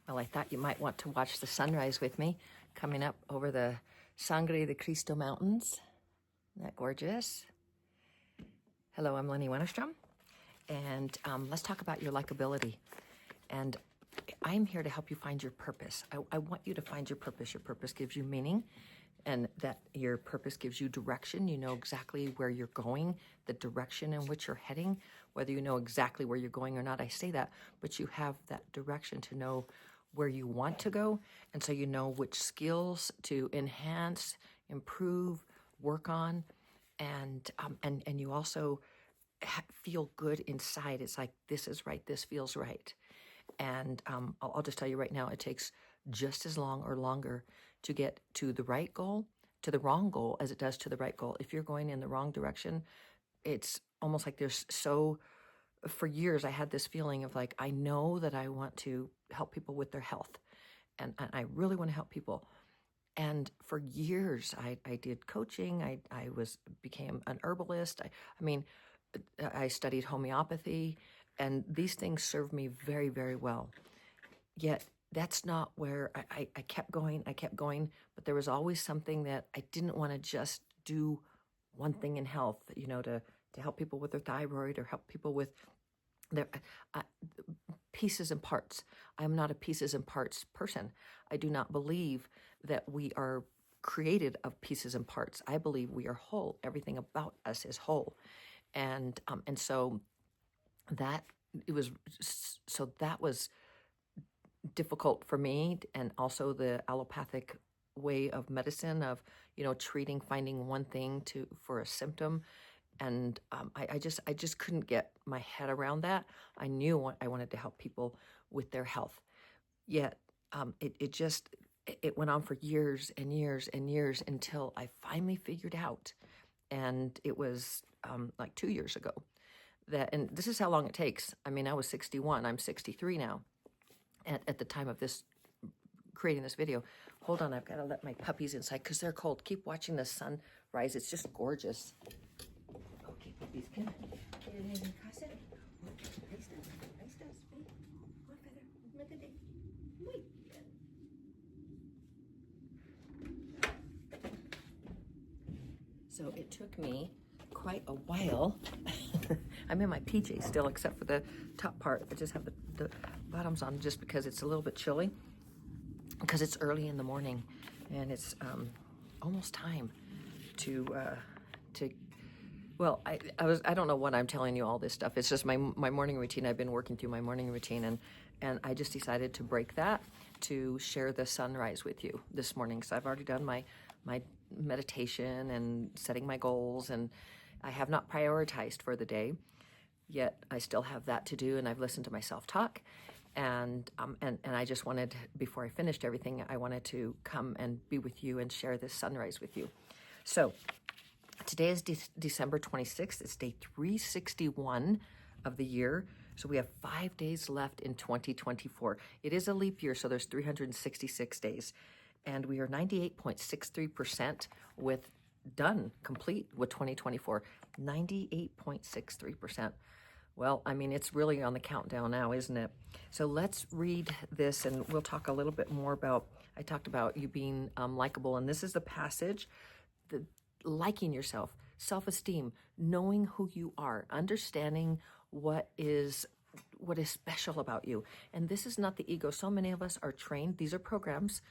Well, I thought you might want to watch the sunrise with me coming up over the Sangre de Cristo Mountains. Isn't that gorgeous? Hello, I'm Lynnie Wennerstrom, and let's talk about your likability. And I'm here to help you find your purpose. I want you to find your purpose. Your purpose gives you meaning, and that your purpose gives you direction. You know exactly where you're going, the direction in which you're heading, whether you know exactly where you're going or not. I say that, but you have that direction to know where you want to go, and so you know which skills to enhance, improve, work on, and you also feel good inside. It's like, this is right, this feels right. And I'll just tell you right now, it takes just as long or longer to get to the right goal, to the wrong goal, as it does to the right goal. If you're going in the wrong direction, it's almost like for years I had this feeling of like, I know that I want to help people with their health, and I really want to help people. And for years I did coaching. I became an herbalist. I studied homeopathy, and these things served me very, very well. Yet that's not where I kept going. I kept going, but there was always something that I didn't want to just do one thing in health, to help people with their thyroid or help people with their pieces and parts. I'm not a pieces and parts person. I do not believe that we are created of pieces and parts. I believe we are whole. Everything about us is whole. And so that was difficult for me, and also the allopathic way of medicine of treating, finding one thing for a symptom, and I just couldn't get my head around that. I knew I wanted to help people with their health, yet it went on for years and years and years until I finally figured out, and it was like 2 years ago, and this is how long it takes. I mean, I was 61, I'm 63 now at the time of this, creating this video. Hold on, I've got to let my puppies inside because they're cold. Keep watching the sun rise. It's just gorgeous. Okay, puppies, come on. Ahí estás, ven. Go, feather, métete. Muy bien. So it took me quite a while. I'm in my PJs still, except for the top part. I just have the bottoms on just because it's a little bit chilly, because it's early in the morning, and it's almost time to well, I don't know what I'm telling you all this stuff. It's just my morning routine. I've been working through my morning routine, and I just decided to break that to share the sunrise with you this morning. So I've already done my meditation and setting my goals, and I have not prioritized for the day yet. I still have that to do, and I've listened to my self-talk, and I just wanted, before I finished everything, I wanted to come and be with you and share this sunrise with you. So today is December 26th. It's day 361 of the year. So we have 5 days left in 2024. It is a leap year, so there's 366 days. And we are 98.63% complete with 2024. 98.63%. Well, I mean, it's really on the countdown now, isn't it? So let's read this, and we'll talk a little bit more about, I talked about you being likable, and this is the passage, liking yourself, self-esteem, knowing who you are, understanding what is special about you. And this is not the ego. So many of us are trained, these are programs,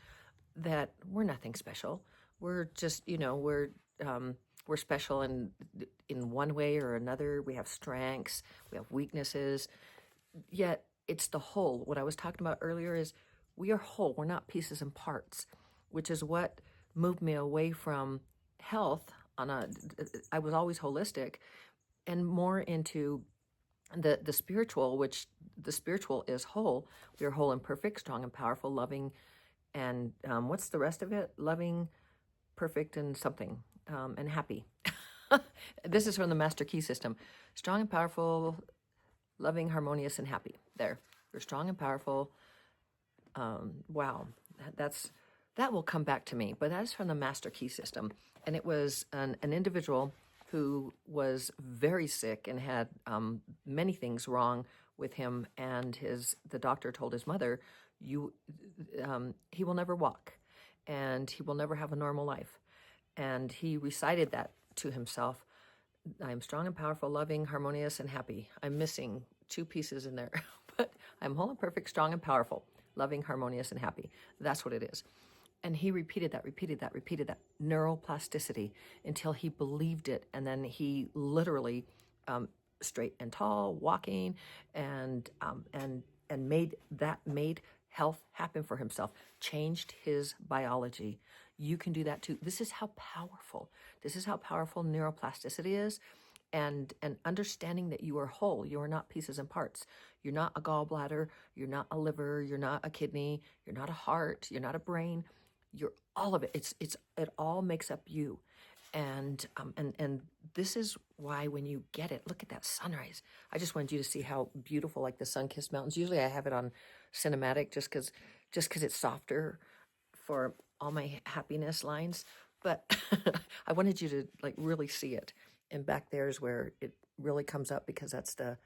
that we're nothing special. We're just, we're special in one way or another. We have strengths, we have weaknesses, yet it's the whole. What I was talking about earlier is we are whole. We're not pieces and parts, which is what moved me away from health I was always holistic, and more into the spiritual, which the spiritual is whole. We are whole and perfect, strong and powerful, loving, and what's the rest of it? Loving, perfect, and something, and happy. This is from the Master Key System. Strong and powerful, loving, harmonious, and happy. There. You're strong and powerful. Wow. That will come back to me, but that is from the Master Key System. And it was an individual who was very sick and had many things wrong with him, and the doctor told his mother, he will never walk, and he will never have a normal life. And he recited that to himself. I am strong and powerful, loving, harmonious, and happy. I'm missing two pieces in there, but I'm whole and perfect, strong and powerful, loving, harmonious, and happy. That's what it is. And he repeated that, neuroplasticity, until he believed it. And then he literally, straight and tall, walking, and made health happen for himself, changed his biology. You can do that too. This is how powerful neuroplasticity is. And understanding that you are whole, you are not pieces and parts. You're not a gallbladder, you're not a liver, you're not a kidney, you're not a heart, you're not a brain. You're all of it. It all makes up you. And this is why when you get it, look at that sunrise. I just wanted you to see how beautiful, like the sun-kissed mountains. Usually I have it on cinematic just because it's softer for all my happiness lines. But I wanted you to like really see it. And back there is where it really comes up, because that's the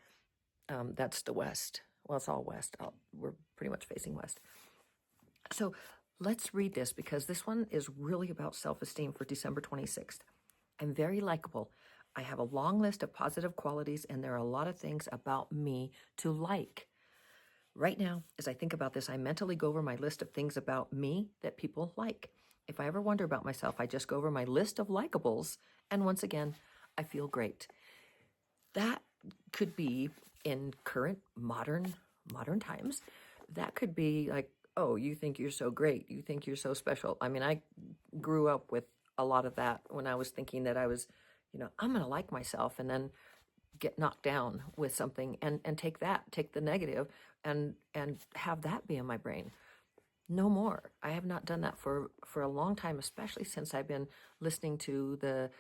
west. Well, it's all west. We're pretty much facing west. So let's read this, because this one is really about self-esteem for December 26th. I'm very likable. I have a long list of positive qualities, and there are a lot of things about me to like. Right now, as I think about this, I mentally go over my list of things about me that people like. If I ever wonder about myself, I just go over my list of likables, and once again, I feel great. That could be in current modern times. That could be like, oh, you think you're so great. You think you're so special. I mean, I grew up with a lot of that when I was thinking that I was, I'm going to like myself, and then get knocked down with something and take the negative and have that be in my brain. No more. I have not done that for a long time, especially since I've been listening to the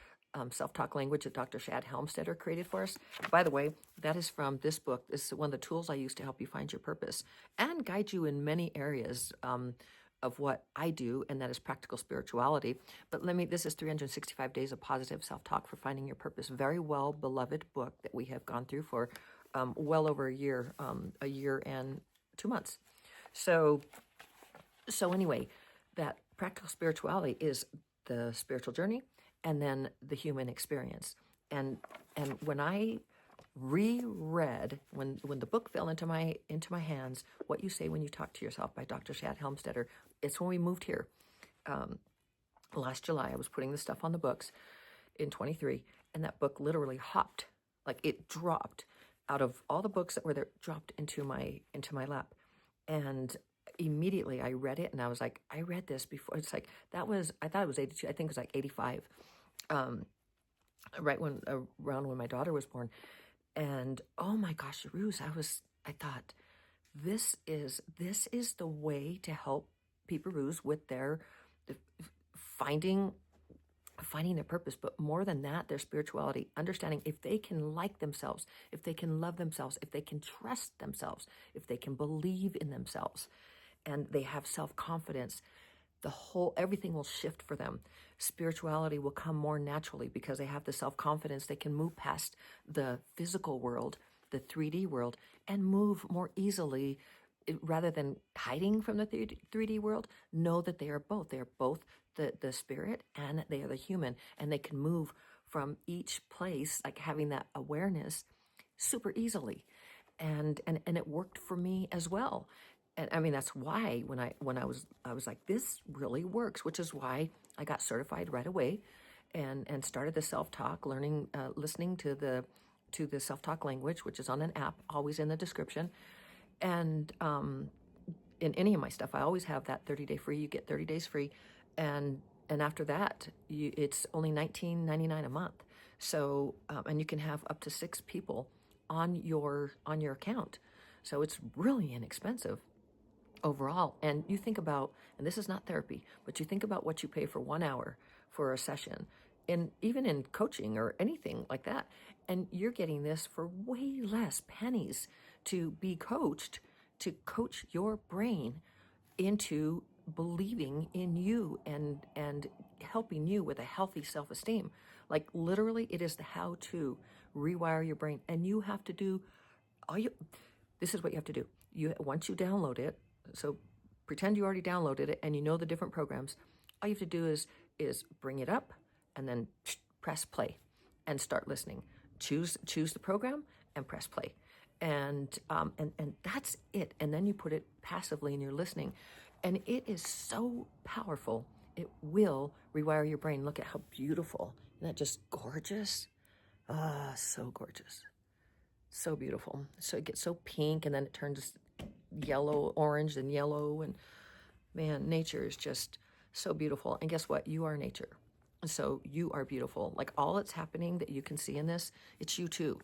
self-talk language that Dr. Shad Helmstetter created for us. By the way, that is from this book. This is one of the tools I use to help you find your purpose and guide you in many areas of what I do, and that is practical spirituality. But this is 365 Days of Positive Self-Talk for Finding Your Purpose. Very well beloved book that we have gone through for well over a year and 2 months. So anyway, that practical spirituality is the spiritual journey, and then the human experience. And when I reread, when the book fell into my hands, What You Say When You Talk to Yourself by Dr. Shad Helmstetter, it's when we moved here. Last July, I was putting the stuff on the books in 23, and that book literally hopped, like it dropped out of all the books that were there, dropped into my lap. And immediately I read it, and I was like, I read this before. It's like, I thought it was 82. I think it was like 85. Right around when my daughter was born. And oh my gosh, Ruse, I thought, this is the way to help people, Ruse, with their finding their purpose, but more than that, their spirituality, understanding if they can like themselves, if they can love themselves, if they can trust themselves, if they can believe in themselves, and they have self-confidence, everything will shift for them. Spirituality will come more naturally because they have the self-confidence. They can move past the physical world, the 3D world, and move more easily rather than hiding from the 3D world. Know that they are both. They are both the spirit and they are the human, and they can move from each place, like having that awareness super easily. And it worked for me as well. And I mean, that's why when I was like, this really works, which is why I got certified right away and started the self-talk, learning, listening to the self-talk language, which is on an app, always in the description. And in any of my stuff, I always have that 30-day free. You get 30 days free. And after that, it's only $19.99 a month. So, and you can have up to 6 people on your account. So it's really inexpensive overall. And you think about, and this is not therapy, but you think about what you pay for 1 hour for a session, and even in coaching or anything like that. And you're getting this for way less pennies to be coached, to coach your brain into believing in you and helping you with a healthy self-esteem. Like literally, it is the how to rewire your brain. And you have to do This is what you have to do. Once you download it, so pretend you already downloaded it and you know the different programs. All you have to do is bring it up and then press play and start listening. Choose the program and press play. And that's it. And then you put it passively and you're listening. And it is so powerful. It will rewire your brain. Look at how beautiful. Isn't that just gorgeous? Ah, so gorgeous. So beautiful. So it gets so pink and then it turns yellow, orange, and yellow. And man, nature is just so beautiful. And guess what? You are nature. So you are beautiful. Like all that's happening that you can see in this, it's you too.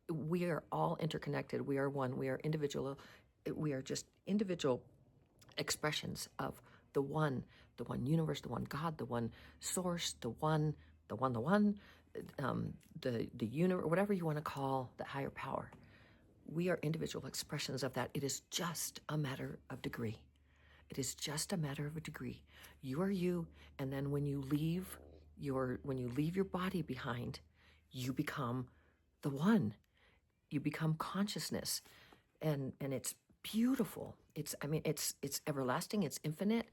We are all interconnected. We are one. We are individual. We are just individual expressions of the one universe, the one God, the one source, the universe, whatever you want to call the higher power. We are individual expressions of that. It is just a matter of degree. It is just a matter of a degree. You are you, and then when you leave your body behind, you become the one. You become consciousness, and it's beautiful. It's everlasting. It's infinite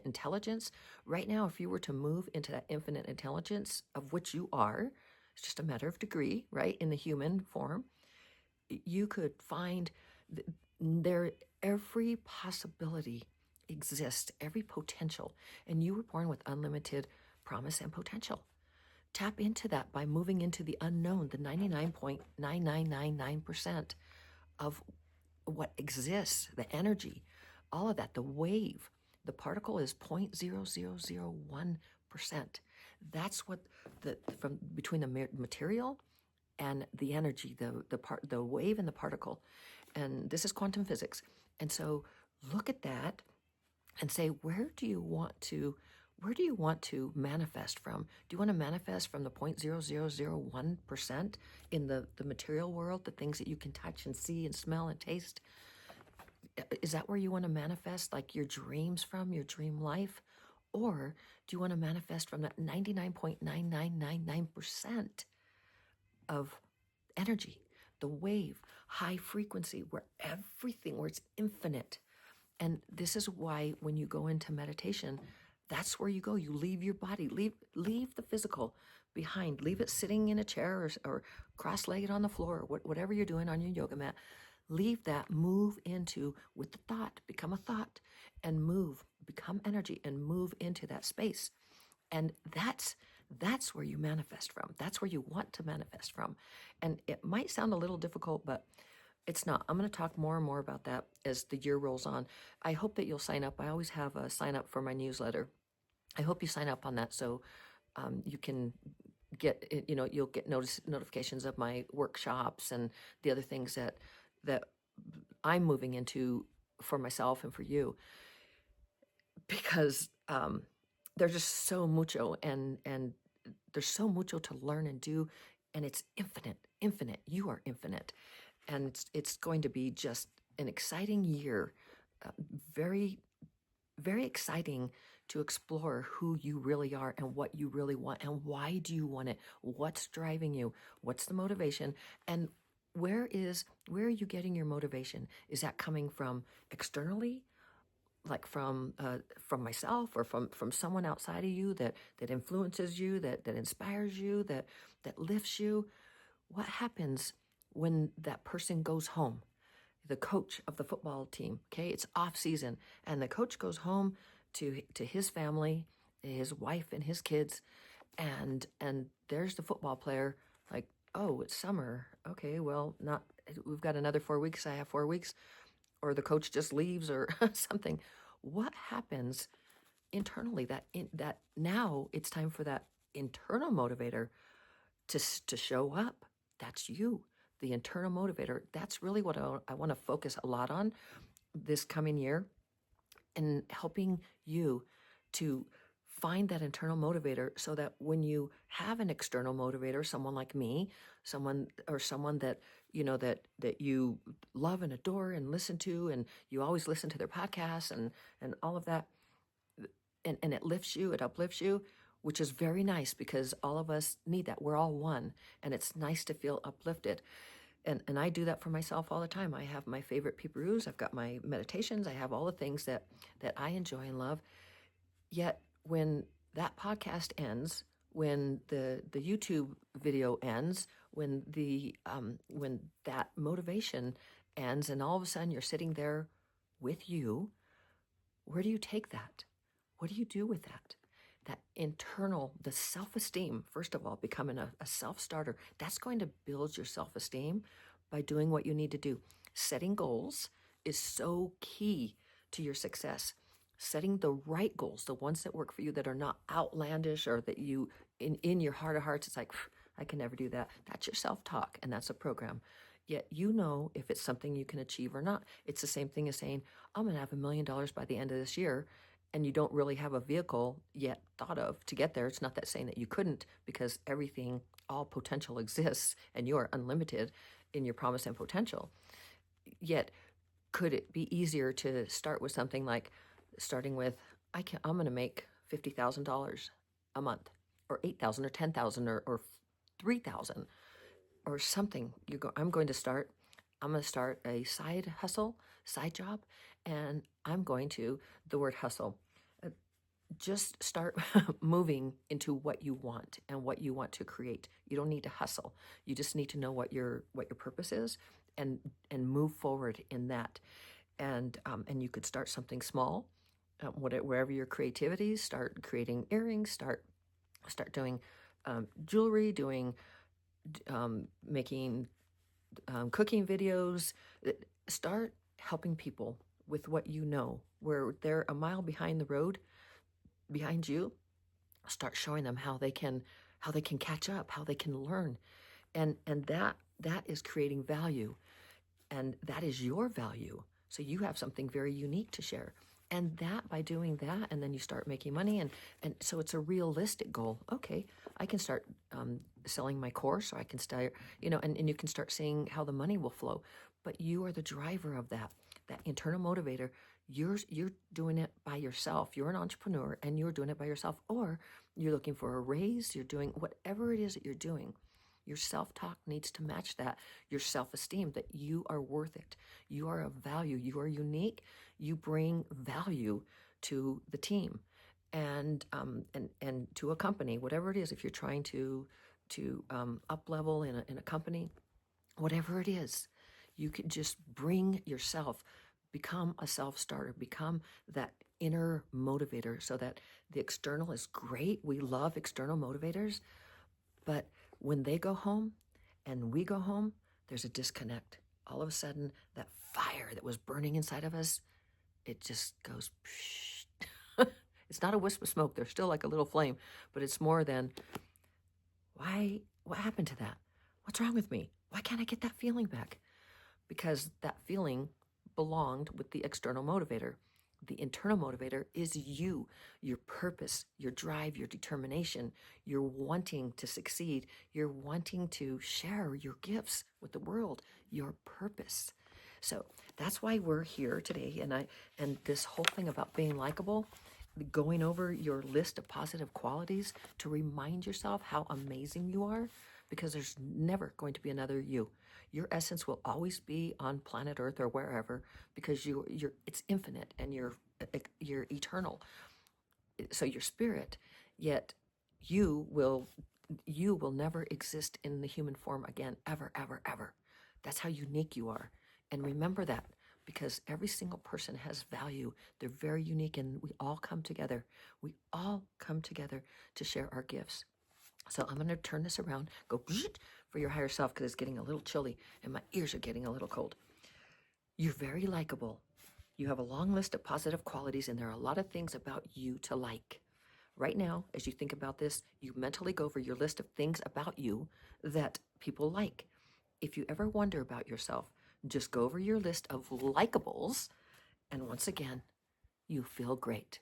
intelligence. Right now, if you were to move into that infinite intelligence of which you are, it's just a matter of degree, right? In the human form, you could find there every possibility exists, every potential, and you were born with unlimited promise and potential. Tap into that by moving into the unknown, the 99.9999% of what exists, the energy, all of that, the wave. The particle is 0.0001%. That's what from between the material and the energy, the wave and the particle. And this is quantum physics. And so look at that and say, where do you want to manifest from? Do you want to manifest from the 0.0001% in the material world, the things that you can touch and see and smell and taste? Is that where you want to manifest, like your dreams from, your dream life? Or do you want to manifest from that 99.9999% of energy, the wave, high frequency, where it's infinite? And this is why when you go into meditation, that's where you go. You leave your body, leave the physical behind, leave it sitting in a chair or cross-legged on the floor, whatever you're doing on your yoga mat. Leave that, move into with the thought, become a thought, and move, become energy, and move into that space. And that's where you manifest from. That's where you want to manifest from. And it might sound a little difficult, but it's not. I'm going to talk more and more about that as the year rolls on. I hope that you'll sign up. I always have a sign up for my newsletter. I hope you sign up on that so you can get, you'll get notifications of my workshops and the other things that I'm moving into for myself and for you, because there's just so mucho and there's so mucho to learn and do, and it's infinite. You are infinite, and it's going to be just an exciting year, very, very exciting to explore who you really are and what you really want and why do you want it, what's driving you, what's the motivation, and where are you getting your motivation? Is that coming from externally, like from myself, or from someone outside of you that influences you, that inspires you, that lifts you? What happens when that person goes home? The coach of the football team, okay, it's off season, and the coach goes home to his family, his wife and his kids, and there's the football player, like, oh, it's summer. Okay, well, we've got another 4 weeks. I have 4 weeks, or the coach just leaves or something. What happens internally that now it's time for that internal motivator to show up? That's you, the internal motivator. That's really what I want to focus a lot on this coming year, and helping you to find that internal motivator, so that when you have an external motivator, someone like me, someone that that you love and adore and listen to, and you always listen to their podcasts and all of that, and it lifts you, it uplifts you, which is very nice, because all of us need that. We're all one, and it's nice to feel uplifted. And I do that for myself all the time. I have my favorite peeparoos. I've got my meditations. I have all the things that I enjoy and love. Yet when that podcast ends, when the YouTube video ends, when when that motivation ends, and all of a sudden you're sitting there with you, where do you take that? What do you do with that? That internal, the self-esteem, first of all, becoming a self-starter, that's going to build your self-esteem by doing what you need to do. Setting goals is so key to your success. Setting the right goals, the ones that work for you, that are not outlandish, or that you, in your heart of hearts, it's like, I can never do that. That's your self-talk, and that's a program. Yet you know if it's something you can achieve or not. It's the same thing as saying, I'm going to have $1 million by the end of this year, and you don't really have a vehicle yet thought of to get there. It's not that saying that you couldn't, because everything, all potential exists, and you are unlimited in your promise and potential. Yet, could it be easier to start with something like starting with, I'm going to make $50,000 a month, or 8,000, or 10,000, or 3,000, or something. I'm going to start a side hustle, side job, and I'm going to, the word hustle, just start moving into what you want and what you want to create. You don't need to hustle. You just need to know what your purpose is, and move forward in that. And you could start something small, wherever your creativity is. Start creating earrings. Start doing jewelry. Making cooking videos. Start helping people with what you know, where they're a mile behind the road, behind you. Start showing them how they can catch up, how they can learn, and that is creating value, and that is your value. So you have something very unique to share. And that, by doing that, and then you start making money, and so it's a realistic goal. Okay, I can start selling my course, or I can start, and you can start seeing how the money will flow. But you are the driver of that internal motivator. You're doing it by yourself. You're an entrepreneur, and you're doing it by yourself. Or you're looking for a raise. You're doing whatever it is that you're doing. Your self-talk needs to match that. Your self-esteem, that you are worth it. You are of value. You are unique. You bring value to the team, and to a company, whatever it is. If you're trying to up level in a company, whatever it is, you can just bring yourself, become a self-starter, become that inner motivator, so that the external is great. We love external motivators, but when they go home and we go home, there's a disconnect. All of a sudden, that fire that was burning inside of us, it just goes, it's not a wisp of smoke. There's still like a little flame, but it's more than, what happened to that? What's wrong with me? Why can't I get that feeling back? Because that feeling belonged with the external motivator. The internal motivator is you, your purpose, your drive, your determination. You're wanting to succeed. You're wanting to share your gifts with the world, your purpose. So that's why we're here today. And this whole thing about being likable, going over your list of positive qualities to remind yourself how amazing you are, because there's never going to be another you. Your essence will always be on planet Earth or wherever, because it's infinite, and you're eternal. So your spirit, yet you will never exist in the human form again, ever, ever, ever. That's how unique you are. And remember that, because every single person has value. They're very unique, and we all come together. We all come together to share our gifts. So I'm going to turn this around, go for your higher self, because it's getting a little chilly and my ears are getting a little cold. You're very likable. You have a long list of positive qualities, and there are a lot of things about you to like. Right now, as you think about this, you mentally go over your list of things about you that people like. If you ever wonder about yourself, just go over your list of likables, and once again, you feel great.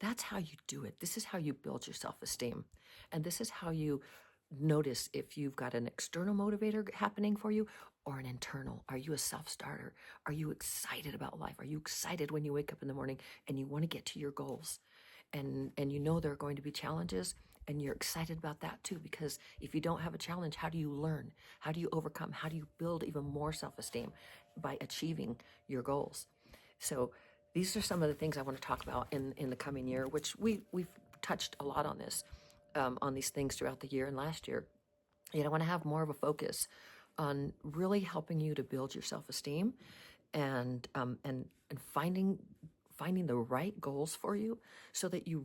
That's how you do it. This is how you build your self-esteem. And this is how you notice if you've got an external motivator happening for you or an internal. Are you a self-starter? Are you excited about life? Are you excited when you wake up in the morning and you want to get to your goals? and you know there are going to be challenges, and you're excited about that too, because if you don't have a challenge, how do you learn? How do you overcome? How do you build even more self-esteem by achieving your goals? So these are some of the things I want to talk about in the coming year, which we've touched a lot on this, on these things throughout the year and last year. And I want to have more of a focus on really helping you to build your self-esteem and finding the right goals for you, so that you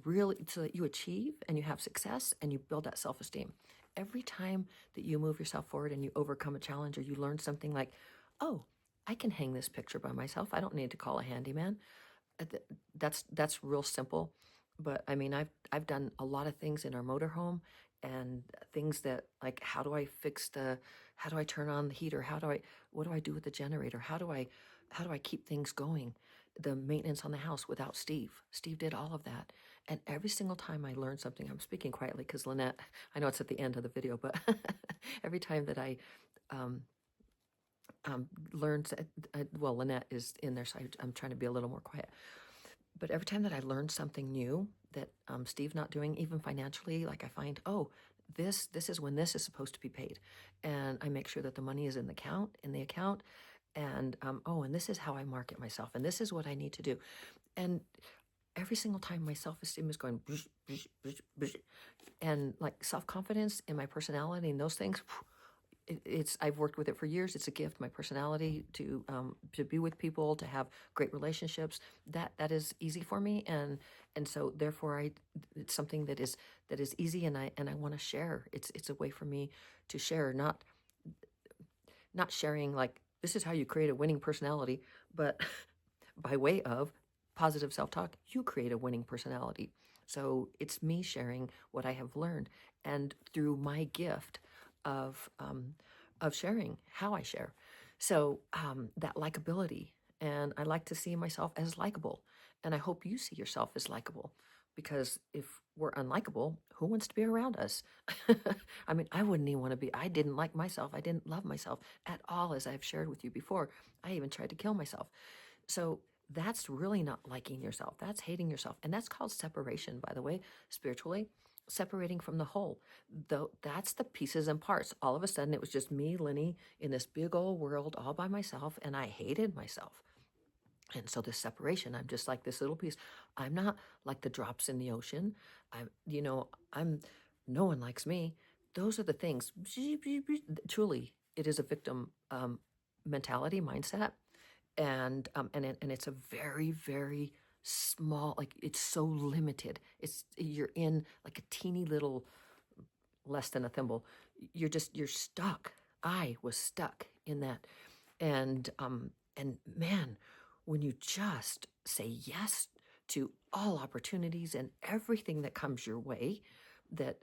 achieve and you have success and you build that self-esteem. Every time that you move yourself forward and you overcome a challenge, or you learn something like, oh, I can hang this picture by myself, I don't need to call a handyman. That's real simple. But I mean, I've done a lot of things in our motorhome, and things that, like, how do I turn on the heater? What do I do with the generator? How do I keep things going? The maintenance on the house without Steve. Steve did all of that. And every single time I learn something, I'm speaking quietly because Lynette, I know it's at the end of the video, but every time that I learned, well, Lynette is in there, so I'm trying to be a little more quiet. But every time that I learn something new that Steve's not doing, even financially, like I find, oh, this is when this is supposed to be paid, and I make sure that the money is in the account, and and this is how I market myself, and this is what I need to do, and every single time my self-esteem is going, bzz, bzz, bzz, bzz, and like self-confidence in my personality and those things. I've worked with it for years. It's a gift. My personality to be with people, to have great relationships, that is easy for me, and so therefore it's something that is easy, and I want to share. It's a way for me to share, not sharing like, this is how you create a winning personality, but by way of positive self-talk, you create a winning personality. So it's me sharing what I have learned, and through my gift of sharing how I share. So that likability, and I like to see myself as likable, and I hope you see yourself as likable, because if we're unlikable, who wants to be around us? I mean, I wouldn't even want to be. I didn't like myself. I didn't love myself at all, as I've shared with you before. I even tried to kill myself. So that's really not liking yourself. That's hating yourself. And that's called separation, by the way, spiritually, separating from the whole. Though that's the pieces and parts. All of a sudden, it was just me, Lynnie, in this big old world all by myself, and I hated myself. And so this separation, I'm just like this little piece. I'm not like the drops in the ocean. I'm no one likes me. Those are the things. Truly, it is a victim mentality, mindset, and it's a very, very small, like, it's so limited. You're in like a teeny little, less than a thimble. You're stuck. I was stuck in that. And man, when you just say yes to all opportunities and everything that comes your way, that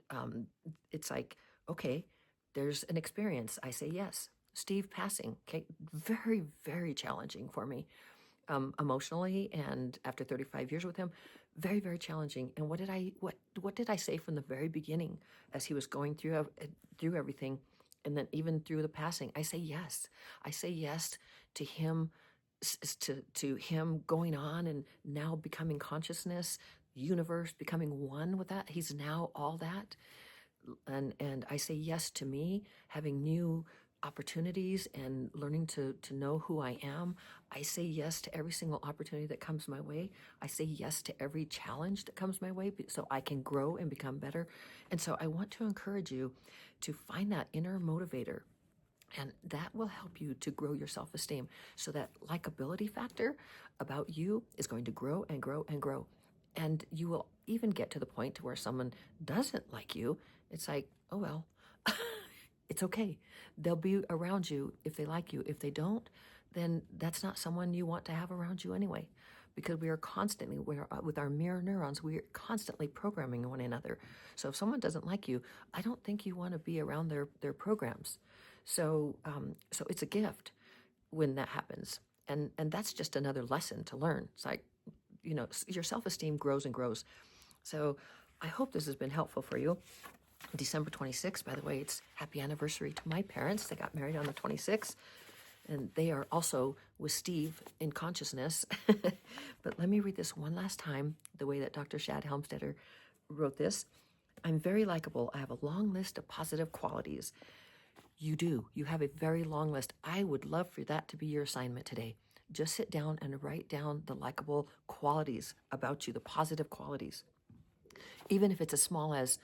it's like, okay, there's an experience, I say yes. Steve passing, okay, very, very challenging for me, emotionally, and after 35 years with him, very, very challenging. And what did I say from the very beginning, as he was going through everything, and then even through the passing? I say yes. I say yes to him, to him going on and now becoming consciousness, universe, becoming one with that. He's now all that. And I say yes to me having new opportunities and learning to know who I am. I say yes to every single opportunity that comes my way. I say yes to every challenge that comes my way, so I can grow and become better. And so I want to encourage you to find that inner motivator, and that will help you to grow your self-esteem, so that likability factor about you is going to grow and grow and grow. And you will even get to the point to where someone doesn't like you. It's like, oh, well, it's okay. They'll be around you if they like you. If they don't, then that's not someone you want to have around you anyway, because we are constantly, with our mirror neurons, we are constantly programming one another. So if someone doesn't like you, I don't think you want to be around their programs. So it's a gift when that happens. And that's just another lesson to learn. It's like, your self-esteem grows and grows. So I hope this has been helpful for you. December 26th, by the way, it's happy anniversary to my parents. They got married on the 26th. and they are also with Steve in consciousness. But let me read this one last time, the way that Dr. Shad Helmstetter wrote this. I'm very likable. I have a long list of positive qualities. You do. You have a very long list. I would love for that to be your assignment today. Just sit down and write down the likable qualities about you, the positive qualities. Even if it's as small as,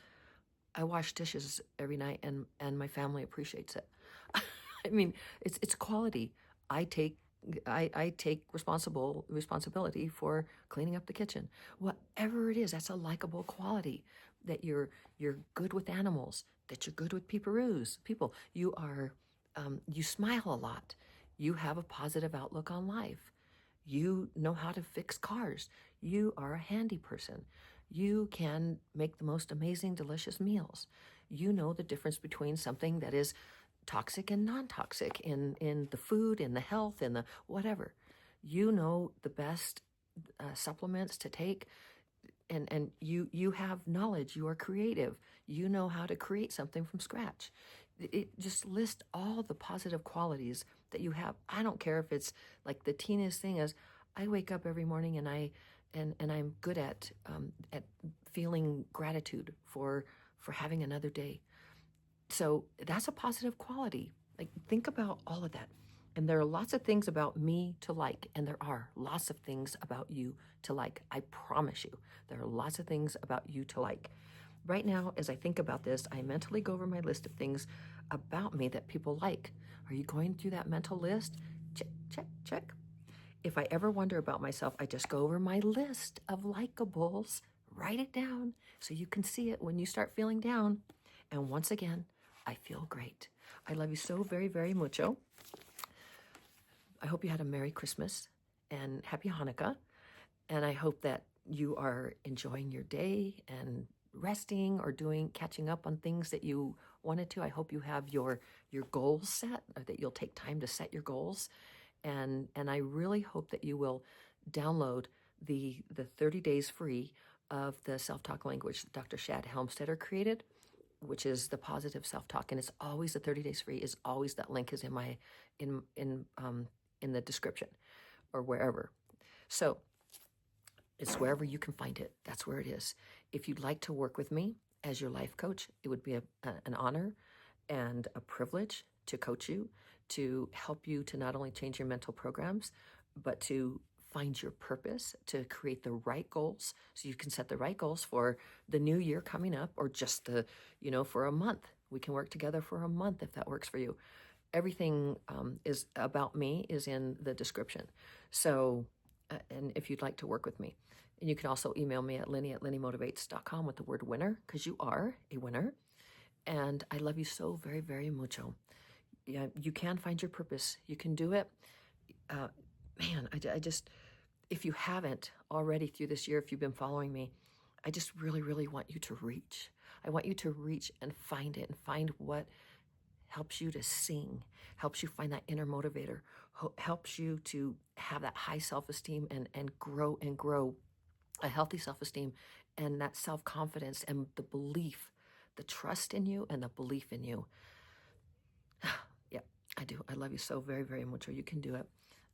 I wash dishes every night and my family appreciates it. I mean, it's quality. I take responsibility for cleaning up the kitchen. Whatever it is, that's a likable quality. That you're good with animals, that you're good with people. You are you smile a lot. You have a positive outlook on life. You know how to fix cars. You are a handy person. You can make the most amazing, delicious meals. You know the difference between something that is toxic and non-toxic in the food, in the health, in the whatever. You know the best supplements to take, and you have knowledge. You are creative. You know how to create something from scratch. It just lists all the positive qualities that you have. I don't care if it's like the teeniest thing is, I wake up every morning and I'm good at feeling gratitude for having another day. So that's a positive quality. Like, think about all of that. And there are lots of things about me to like, and there are lots of things about you to like. I promise you, there are lots of things about you to like. Right now, as I think about this, I mentally go over my list of things about me that people like. Are you going through that mental list? Check, check, check. If I ever wonder about myself, I just go over my list of likables, write it down so you can see it when you start feeling down. And once again, I feel great. I love you so very, very mucho. I hope you had a Merry Christmas and Happy Hanukkah. And I hope that you are enjoying your day and resting or catching up on things that you wanted to. I hope you have your goals set, or that you'll take time to set your goals. And I really hope that you will download the 30 days free of the self-talk language that Dr. Shad Helmstetter created, which is the positive self-talk. And it's always the 30 days free, is always, that link is in my in the description or wherever. So it's wherever you can find it. That's where it is. If you'd like to work with me as your life coach, it would be an honor and a privilege to coach you, to help you to not only change your mental programs, but to find your purpose, to create the right goals so you can set the right goals for the new year coming up, or just for a month. We can work together for a month if that works for you. Everything is about me is in the description. So, and if you'd like to work with me, and you can also email me at Lynnie@LynnieMotivates.com with the word winner, because you are a winner. And I love you so very, very mucho. Yeah, you can find your purpose. You can do it. Man, I just, if you haven't already through this year, if you've been following me, I just really, really want you to reach. I want you to reach and find it, and find what helps you to sing, helps you find that inner motivator, helps you to have that high self-esteem and grow a healthy self-esteem, and that self-confidence, and the belief, the trust in you and the belief in you. Yeah, I do. I love you so very, very much. You can do it.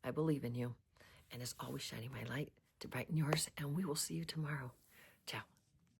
I believe in you. And as always, shining my light to brighten yours. And we will see you tomorrow. Ciao.